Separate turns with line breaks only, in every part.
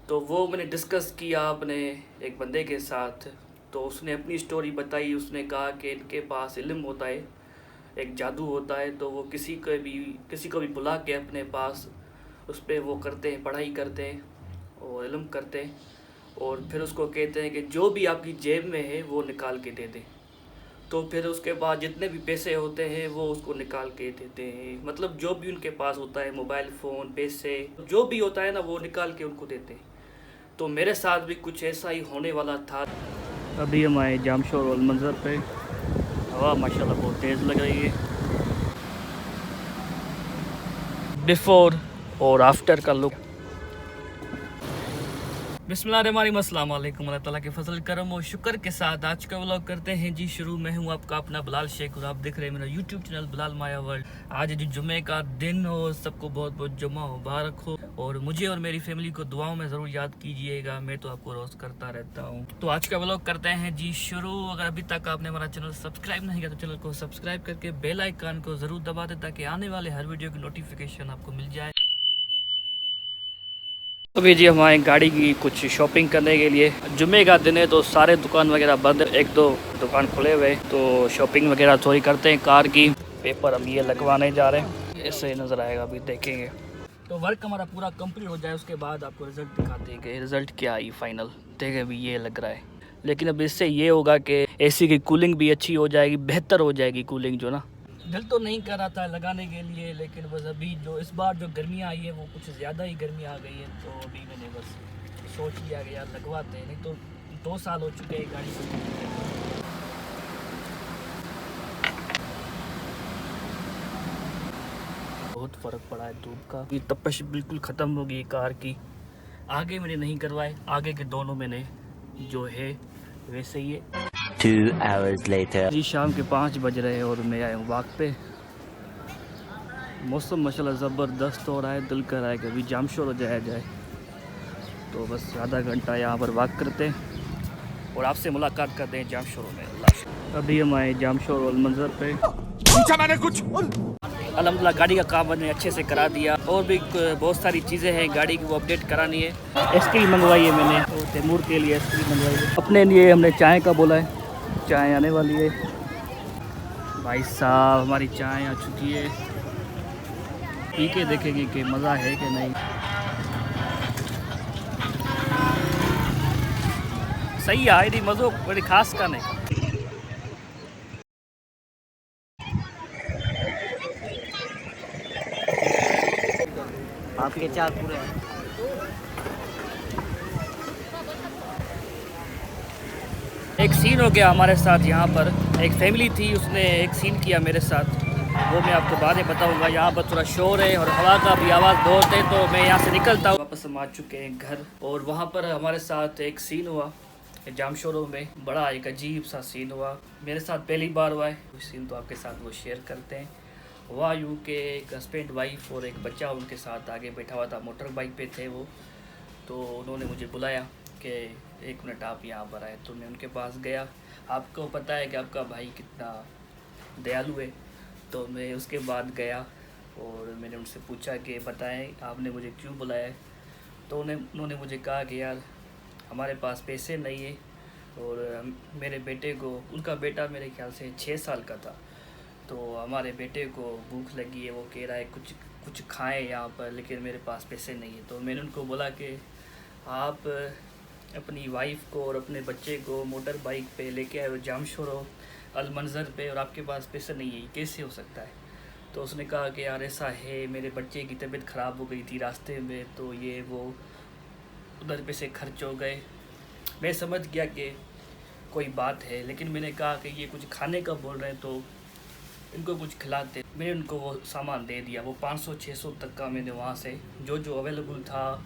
तो वो मैंने डिस्कस किया अपने एक बंदे के साथ। तो उसने अपनी स्टोरी बताई। उसने कहा कि इनके पास इल्म होता है, एक जादू होता है, तो वो किसी को भी बुला के अपने पास उस पर वो करते हैं, पढ़ाई करते हैं और इल्म करते हैं, और फिर उसको कहते हैं कि जो भी आपकी जेब में है वो निकाल के दे दें। तो फिर उसके बाद जितने भी पैसे होते हैं वो उसको निकाल के देते हैं, मतलब जो भी उनके पास होता है, मोबाइल फ़ोन, पैसे, जो भी होता है ना, वो निकाल के उनको देते हैं। तो मेरे साथ भी कुछ ऐसा ही होने वाला था। अभी हम आए जामशोर रोल मंज़र पे। हवा माशाल्लाह बहुत तेज़ लग रही है। बिफ़ोर और आफ्टर का लुक। बिस्मिल्लाहिर्रहमानिर्रहीम, अस्सलाम वालेकुम। अल्लाह ताला के फजल करम और शुक्र के साथ आज का व्लॉग करते हैं जी शुरू। मैं हूं आपका अपना बिलाल शेख और आप देख रहे हैं मेरा यूट्यूब चैनल बिलाल माया वर्ल्ड। आज है जी जुम्मे का दिन और सबको बहुत बहुत जुम्मा मुबारक हो, और मुझे और मेरी फैमिली को दुआओं में ज़रूर याद कीजिएगा। मैं तो आपको रोज़ करता रहता हूँ। तो आज का व्लॉग करते हैं जी शुरू। अगर अभी तक आपने हमारा चैनल सब्सक्राइब नहीं किया तो चैनल को सब्सक्राइब करके बेल आइकन को ज़रूर दबा दें ताकि आने वाले हर वीडियो की नोटिफिकेशन आपको मिल जाए। अभी जी हम आए गाड़ी की कुछ शॉपिंग करने के लिए। जुम्मे का दिन है तो सारे दुकान वगैरह बंद, एक दो दुकान खुले हुए, तो शॉपिंग वगैरह थोड़ी करते हैं कार की। पेपर हम ये लगवाने जा रहे हैं, ऐसे नज़र आएगा, अभी देखेंगे। तो वर्क हमारा पूरा कंप्लीट हो जाए उसके बाद आपको रिज़ल्ट दिखाते हैं कि रिज़ल्ट क्या आई फाइनल। देखें अभी ये लग रहा है, लेकिन अब इससे ये होगा कि एसी की कूलिंग भी अच्छी हो जाएगी, बेहतर हो जाएगी कूलिंग जो ना। दिल तो नहीं कर रहा था लगाने के लिए, लेकिन बस अभी जो इस बार जो गर्मियाँ आई है वो कुछ ज़्यादा ही गर्मी आ गई है, तो अभी मैंने बस सोच लिया कि यार लगवाते हैं। नहीं तो 2 साल हो चुके हैं गाड़ी को। बहुत फ़र्क पड़ा है धूप का, ये तपश बिल्कुल ख़त्म हो गई कार की। आगे मैंने नहीं करवाए, आगे के दोनों मैंने जो है वैसे ही है।
2 hours later.
जी शाम के 5 बज रहे हैं और मैं आया हूँ वाक पे। मौसम माशाल्लाह ज़बरदस्त हो रहा है, दिल कर रहा है कि अभी जामशोर हो जाया जाए। तो बस आधा घंटा यहाँ पर वॉक करते हैं और आपसे मुलाकात करते हैं जामशोर में। अभी हम आए जामशोर रोल मंज़र पे। पूछा मैंने कुछ। अल्हम्दुलिल्लाह गाड़ी का काम मैंने अच्छे से करा दिया, और भी बहुत सारी चीज़ें हैं गाड़ी की वो अपडेट करानी है। आइसक्रीम मंगवाई है मैंने, और तैमूर के लिए आइसक्रीम मंगवाई है। अपने लिए हमने चाय का बोला है, चाय आने वाली है। भाई साहब हमारी चाय आ चुकी है, पी के देखेंगे कि मज़ा है कि नहीं। सही है, आई मज़ो बड़ी खास का नहीं।
आपके 4 पूरे हैं।
एक सीन हो गया हमारे साथ यहाँ पर, एक फैमिली थी उसने एक सीन किया मेरे साथ, वो मैं आपको बाद में बताऊँगा। यहाँ पर थोड़ा शोर है और हवा का भी आवाज़ बहुत है, तो मैं यहाँ से निकलता हूँ। वापस हम आ चुके हैं घर, और वहाँ पर हमारे साथ एक सीन हुआ जामशोरों में, बड़ा एक अजीब सा सीन हुआ। मेरे साथ पहली बार हुआ है, उस सीन तो आपके साथ वो शेयर करते हैं। हुआ यूँ के एक हस्बैंड वाइफ और एक बच्चा उनके साथ आगे बैठा हुआ था, मोटर बाइक पे थे वो। तो उन्होंने मुझे बुलाया कि 1 मिनट आप यहाँ पर आए, तो मैं उनके पास गया। आपको पता है कि आपका भाई कितना दयालु है, तो मैं उसके बाद गया और मैंने उनसे पूछा कि बताएं आपने मुझे क्यों बुलाया है। तो उन्होंने मुझे कहा कि यार हमारे पास पैसे नहीं है, और मेरे बेटे को, उनका बेटा मेरे ख्याल से 6 साल का था, तो हमारे बेटे को भूख लगी है, वो कह रहा है कुछ कुछ खाएं यहाँ पर, लेकिन मेरे पास पैसे नहीं है। तो मैंने उनको बोला कि आप अपनी वाइफ को और अपने बच्चे को मोटर बाइक पे लेके आए हो जामशोर अल मंज़र पे, और आपके पास पैसे नहीं है, ये कैसे हो सकता है। तो उसने कहा कि यार ऐसा है, मेरे बच्चे की तबीयत ख़राब हो गई थी रास्ते में, तो ये वो उधर पैसे खर्च हो गए। मैं समझ गया कि कोई बात है, लेकिन मैंने कहा कि ये कुछ खाने का बोल रहे हैं तो इनको कुछ खिलाते। मैंने उनको वो सामान दे दिया, वो 500-600 तक का मैंने वहाँ से जो जो अवेलेबल था,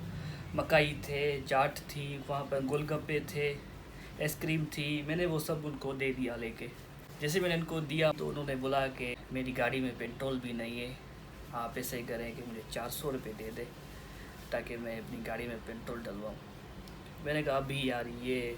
मकाई थे, चाट थी, वहाँ पर गोलगप्पे थे, आइसक्रीम थी, मैंने वो सब उनको दे दिया लेके। जैसे मैंने उनको दिया तो उन्होंने बोला कि मेरी गाड़ी में पेट्रोल भी नहीं है, आप ऐसे करें कि मुझे 400 रुपये दे दे ताकि मैं अपनी गाड़ी में पेट्रोल डलवाऊँ। मैंने कहा अभी यार ये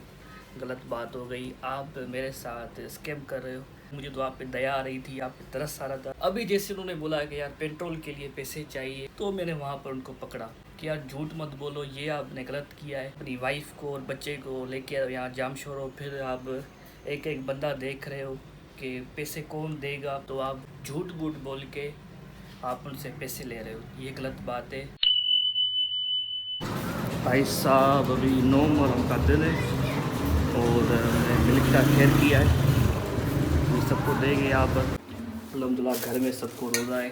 गलत बात हो गई, आप मेरे साथ स्कैम कर रहे हो। मुझे तो आप पे दया आ रही थी, आप पे तरस आ रहा था। अभी जैसे उन्होंने बोला कि यार पेट्रोल के लिए पैसे चाहिए, तो मैंने वहाँ पर उनको पकड़ा कि यार झूठ मत बोलो, ये आपने गलत किया है। अपनी वाइफ को और बच्चे को लेके यहाँ जामशोर हो, फिर आप एक एक बंदा देख रहे हो कि पैसे कौन देगा, तो आप झूठ बूठ बोल के आप उनसे पैसे ले रहे हो, ये गलत बात है। भाई साहब अभी 9 मुहर्रम का दिन है और मैंने मिल्क का खैर किया है, ये सबको देंगे यहाँ पर। अल्हम्दुलिल्लाह घर में सबको रोज़ा है,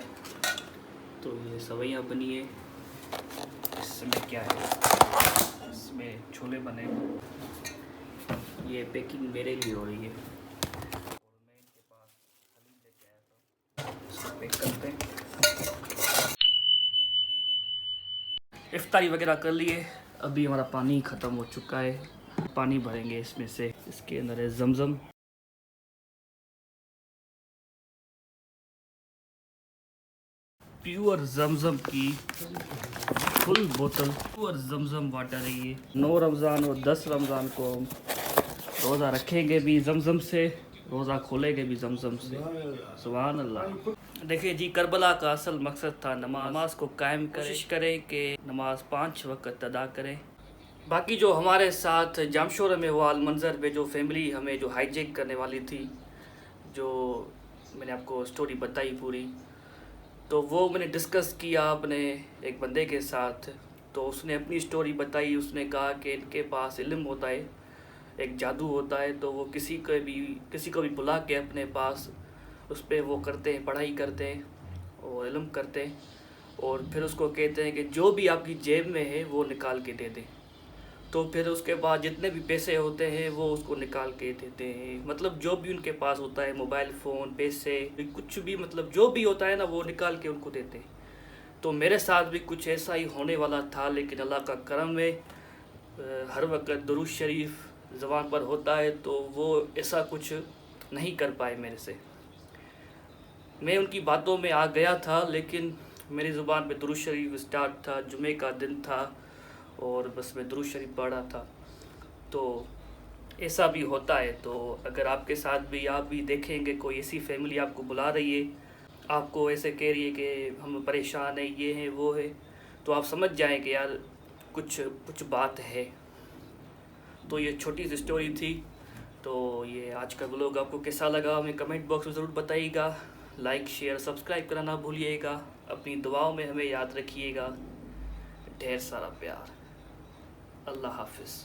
तो ये सवैयाँ बनी है। इसमें क्या है, इसमें छोले बने, ये पैकिंग मेरे लिए हो रही है और मैं इनके पास हलीम लेके आया था, इसको पैक करते हैं। इफ्तारी वगैरह कर लिए, अभी हमारा पानी ख़त्म हो चुका है, पानी भरेंगे इसमें से। इसके अंदर है जमज़म, प्योर जमज़म की फुल बोतल, प्योर जमज़म वाटर है ये। 9 रमज़ान और 10 रमज़ान को हम रोज़ा रखेंगे भी जमज़म से, रोज़ा खोलेंगे भी जमज़म से। सुभान अल्लाह। देखिए जी, करबला का असल मकसद था नमाज को कायम करें, कोशिश करें कि नमाज 5 वक्त अदा करें। बाकी जो हमारे साथ जामशोर में हुआ मंज़र पे, जो फैमिली हमें जो हाईजैक करने वाली थी, जो मैंने आपको स्टोरी बताई पूरी, तो वो मैंने डिस्कस किया अपने एक बंदे के साथ। तो उसने अपनी स्टोरी बताई, उसने कहा कि इनके पास इल्म होता है, एक जादू होता है, तो वो किसी को भी बुला के अपने पास उस पर वो करते हैं, पढ़ाई करते हैं और इल्म करते हैं, और फिर उसको कहते हैं कि जो भी आपकी जेब में है वो निकाल के दे दे। तो फिर उसके बाद जितने भी पैसे होते हैं वो उसको निकाल के देते हैं, मतलब जो भी उनके पास होता है, मोबाइल फ़ोन, पैसे, कुछ भी, मतलब जो भी होता है ना, वो निकाल के उनको देते हैं। तो मेरे साथ भी कुछ ऐसा ही होने वाला था, लेकिन अल्लाह का करम है, हर वक्त दुरूद शरीफ ज़बान पर होता है, तो वो ऐसा कुछ नहीं कर पाए मेरे से। मैं उनकी बातों में आ गया था, लेकिन मेरी ज़ुबान पे दुरूद शरीफ स्टार्ट था, जुमे का दिन था और बस मैं दुरूद शरीफ पढ़ रहा था। तो ऐसा भी होता है। तो अगर आपके साथ भी, आप भी देखेंगे कोई ऐसी फैमिली आपको बुला रही है, आपको ऐसे कह रही है कि हम परेशान हैं, ये हैं वो है, तो आप समझ जाएं कि यार कुछ बात है। तो ये छोटी सी स्टोरी थी। तो ये आज का व्लॉग आपको कैसा लगा हमें कमेंट बॉक्स में ज़रूर बताइएगा। लाइक शेयर सब्सक्राइब करना ना भूलिएगा। अपनी दुआओं में हमें याद रखिएगा। ढेर सारा प्यार। अल्लाह हाफिज़।